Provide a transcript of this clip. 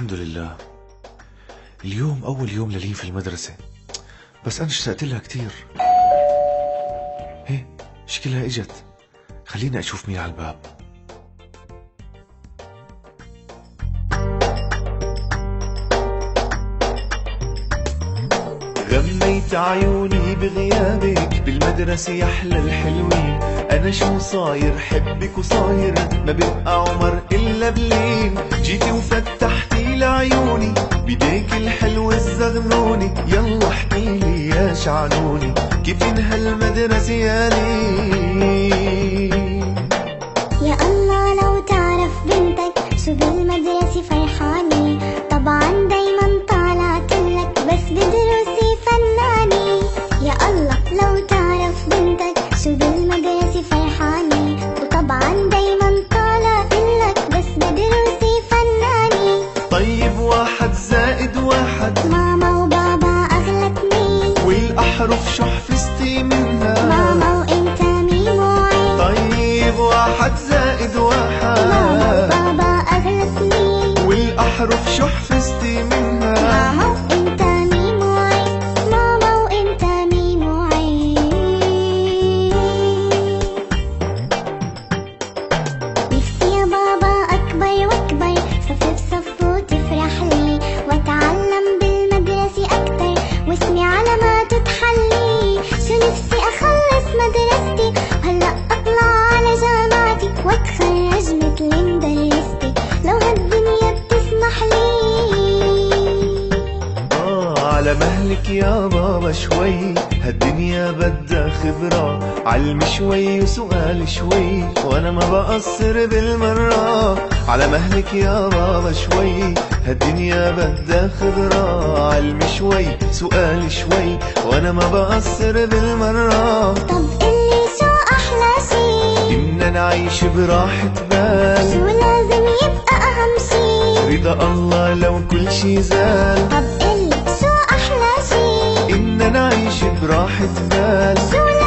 الحمد لله. اليوم أول يوم للين في المدرسة، بس أنا اشتقت لها كتير. هي شكلها إجت، خليني أشوف مين على الباب. غميت عيوني بغيابك بالمدرسة يا أحلى الحلوين. أنا شو صاير حبك وصاير ما ببقى عمر إلا بلين. جيتي وفتحتي لعيوني بيديك الحلوة الزغنوني. يلا احكيلي يا شعنوني كيف هالمدرسة يا لين. يا الله لو تعرف بنتك شو بالمدرسة فرحاني. طبعا دايما طالعت لك بس بدروسي فناني. يا الله لو تعرف بنتك شو بالمدرسة فرحاني. وطبعا دايما طالعت لك بس بدروسي فناني. طيب 1 زائد 1 ماما وبابا أغلى 2 والأحرف شو حفظتي منها؟ ماما وإنت ميم وعين. طيب 1 زائد 1 ماما وبابا أغلى 2 والأحرف شو حفظتي منها؟ ماما وإنت ميم وعين. ماما وإنت ميم وعين. نفسي يا بابا أكبر وأكبر صف بصف وتفرح لي. وأتعلم بالمدرسة أكتر واسمي علامات تحلي. شو نفسي أخلص مدرستي وهلأ أطلع على جامعتي وأتخرج مثل مدرستي لو هالدنيا بتسمح لي. على مهلك يا بابا شوي هالدنيا بدها خبرة. علم شوي وسؤال شوي وانا ما بقصر بالمرة. على مهلك يا بابا شوي هالدنيا بدها خبرة. علم شوي سؤال شوي وانا ما بقصر بالمرة. طب قلي شو أحلى شي؟ إننا نعيش براحة بال. شو لازم يبقى أهم شي؟ رضا الله لو كل شي زال. طب قلي شو أحلى شي؟ إننا نعيش براحة بال. شو